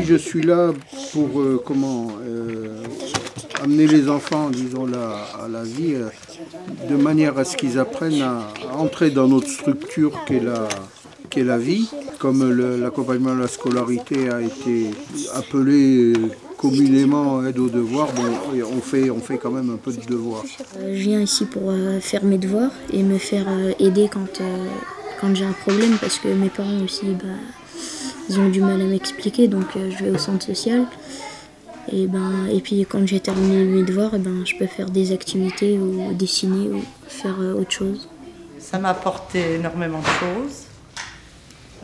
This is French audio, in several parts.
je suis là pour amener les enfants, disons, à la vie, de manière à ce qu'ils apprennent à entrer dans notre structure qu'est la vie. Comme l'accompagnement à la scolarité a été appelé communément aide aux devoirs, bon, on fait quand même un peu de devoirs. Je viens ici pour faire mes devoirs et me faire aider quand j'ai un problème, parce que mes parents aussi, ils ont du mal à m'expliquer, donc je vais au centre social. Et puis quand j'ai terminé mes devoirs, je peux faire des activités ou dessiner ou faire autre chose. Ça m'a apporté énormément de choses.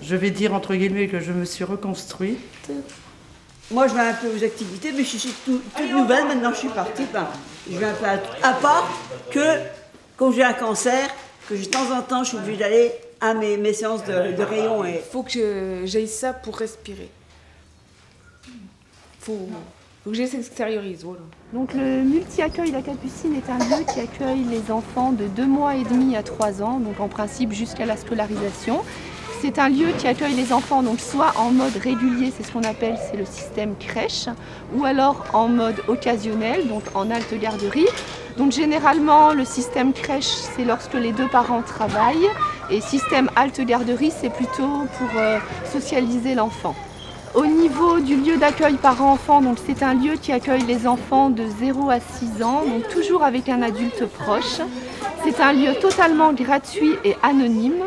Je vais dire entre guillemets que je me suis reconstruite. Moi je vais un peu aux activités, mais je suis toute nouvelle, maintenant je suis partie. Je vais un peu à part que quand j'ai un cancer, que de temps en temps je suis obligée d'aller à mes séances de rayons. Il faut que j'aille ça pour respirer. Faut que je s'extériorise, voilà. Donc le multi-accueil La Capucine est un lieu qui accueille les enfants de 2 mois et demi à 3 ans, donc en principe jusqu'à la scolarisation. C'est un lieu qui accueille les enfants donc soit en mode régulier, c'est ce qu'on appelle le système crèche, ou alors en mode occasionnel, donc en halte garderie. Donc généralement le système crèche c'est lorsque les 2 parents travaillent, et système halte garderie c'est plutôt pour socialiser l'enfant. Au niveau du lieu d'accueil parents-enfants, donc c'est un lieu qui accueille les enfants de 0 à 6 ans, donc toujours avec un adulte proche. C'est un lieu totalement gratuit et anonyme.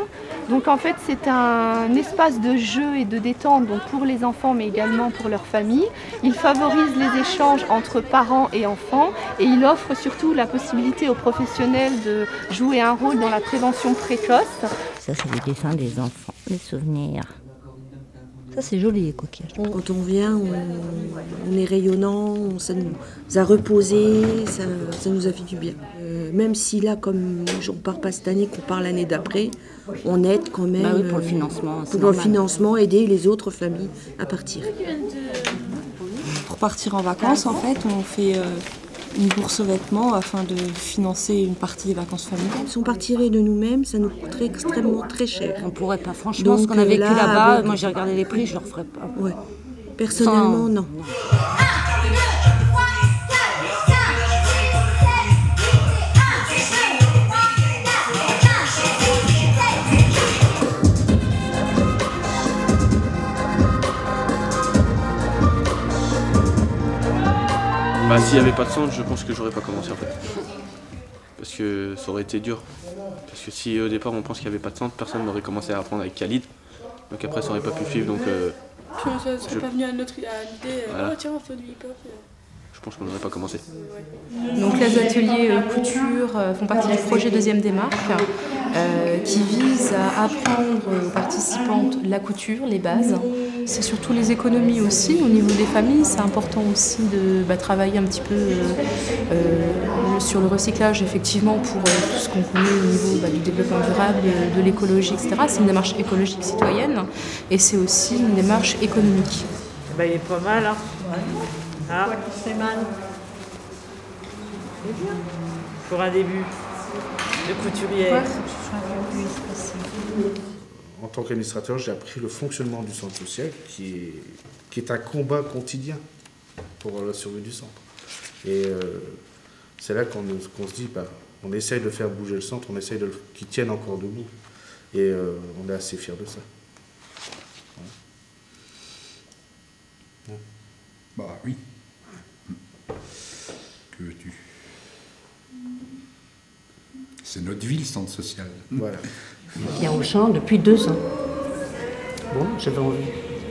Donc en fait c'est un espace de jeu et de détente donc pour les enfants mais également pour leur famille. Il favorise les échanges entre parents et enfants et il offre surtout la possibilité aux professionnels de jouer un rôle dans la prévention précoce. Ça c'est les dessins des enfants, les souvenirs. Ça c'est joli les coquillages. Quand on vient, on est rayonnant, ça nous a reposé, ça nous a fait du bien. Même si là, comme on ne part pas cette année, qu'on part l'année d'après, on aide quand même oui, pour le financement. Pour le financement, aider les autres familles à partir. Pour partir en vacances, en fait, on fait une bourse vêtements afin de financer une partie des vacances familiales. Si on partirait de nous-mêmes, ça nous coûterait extrêmement très cher. On pourrait pas, franchement, ce qu'on a vécu là-bas, moi j'ai regardé les prix, je ne le referais pas. Ouais. Personnellement, non. S'il n'y avait pas de centre, je pense que j'aurais pas commencé en fait. Parce que ça aurait été dur. Parce que si au départ on pense qu'il n'y avait pas de centre, personne n'aurait commencé à apprendre avec Khalid. Donc après ça n'aurait pas pu suivre. Donc, puis on ne serait pas venu à l'idée, voilà. Oh tiens on fait du hip-hop. Je pense qu'on n'aurait pas commencé. Donc les ateliers couture font partie du projet Deuxième Démarque qui vise à apprendre aux participantes la couture, les bases. C'est surtout les économies aussi au niveau des familles. C'est important aussi de travailler un petit peu sur le recyclage effectivement pour tout ce qu'on connaît au niveau du développement durable, de l'écologie, etc. C'est une démarche écologique citoyenne et c'est aussi une démarche économique. Il est pas mal, hein. Ouais. Ah. C'est mal. C'est bien. Pour un début de couturière. En tant qu'administrateur, j'ai appris le fonctionnement du centre social, qui est un combat quotidien pour la survie du centre. Et c'est là qu'on se dit, on essaye de faire bouger le centre, on essaye qu'il tienne encore debout. Et on est assez fiers de ça. Ouais. Bah oui. Que veux-tu? C'est notre ville, centre social. Voilà. Je viens au champ depuis 2 ans. Bon, j'avais envie.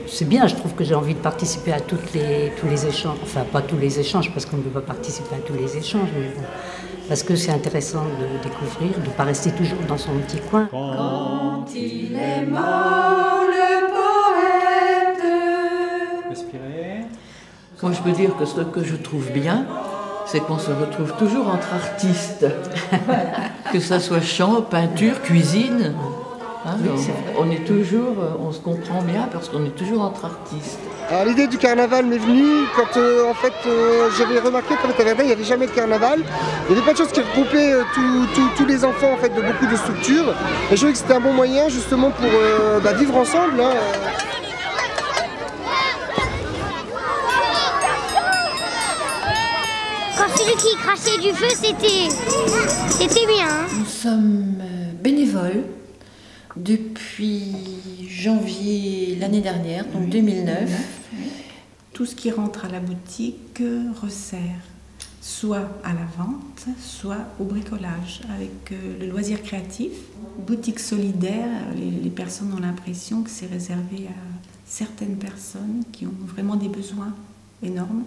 C'est bien, je trouve que j'ai envie de participer à tous les échanges. Enfin, pas tous les échanges, parce qu'on ne peut pas participer à tous les échanges, mais bon. Parce que c'est intéressant de découvrir, de ne pas rester toujours dans son petit coin. Quand il est mort, le poète. Respirez. Moi, je peux dire que ce que je trouve bien, c'est qu'on se retrouve toujours entre artistes. Que ça soit chant, peinture, cuisine. Hein, oui, on se comprend bien parce qu'on est toujours entre artistes. Alors l'idée du carnaval m'est venue quand j'avais remarqué qu'à Verdun il n'y avait jamais de carnaval. Il y avait pas de choses qui regroupaient tous les enfants en fait, de beaucoup de structures. Et je trouvais que c'était un bon moyen justement pour vivre ensemble. Hein. Quand celui qui crachait du feu, c'était bien. Hein. Nous sommes bénévoles depuis janvier l'année dernière, donc 2009. Tout ce qui rentre à la boutique resserre soit à la vente, soit au bricolage avec le loisir créatif. Boutique solidaire, les personnes ont l'impression que c'est réservé à certaines personnes qui ont vraiment des besoins énormes.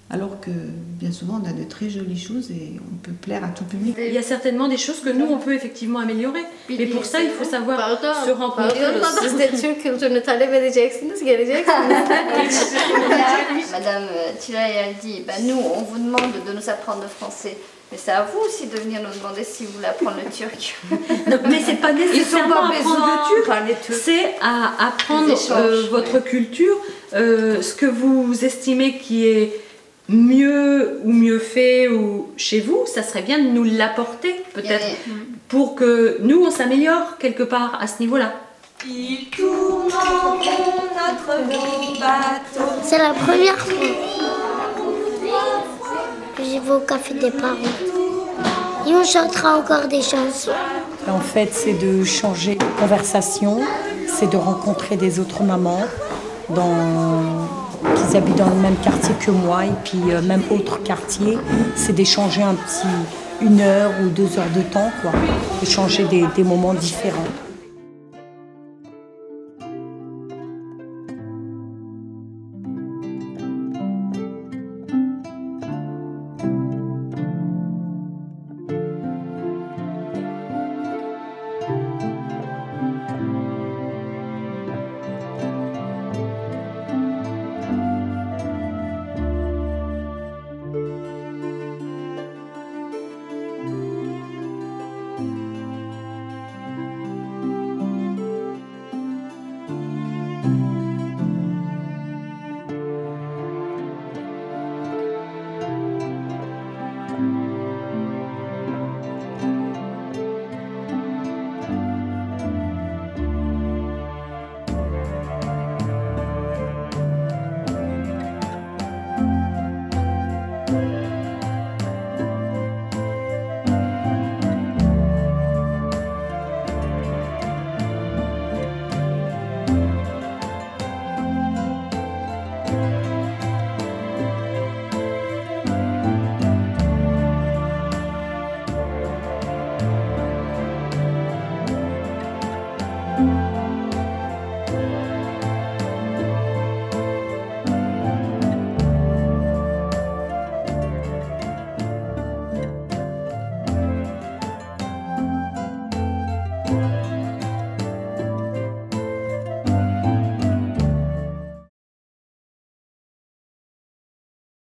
Alors que bien souvent on a de très jolies choses et on peut plaire à tout public. Il y a certainement des choses que nous on peut effectivement améliorer. Mais pour ça il faut savoir se rencontrer. Madame Tilay a dit, nous on vous demande de nous apprendre le français. Mais c'est à vous aussi de venir nous demander si vous voulez apprendre le turc. Mais c'est pas nécessairement apprendre le turc, c'est à apprendre votre culture, ce que vous estimez qui est mieux ou mieux fait ou chez vous, ça serait bien de nous l'apporter peut-être pour que nous on s'améliore quelque part à ce niveau-là. Ils tournent en rond notre beau bateau. C'est la première fois que j'y vais au café des parents. Et on chantera encore des chansons. En fait, c'est de changer de conversation, c'est de rencontrer des autres mamans qui habitent dans le même quartier que moi et puis même autre quartier. C'est d'échanger un petit 1 heure ou 2 heures de temps, quoi. Échanger des moments différents.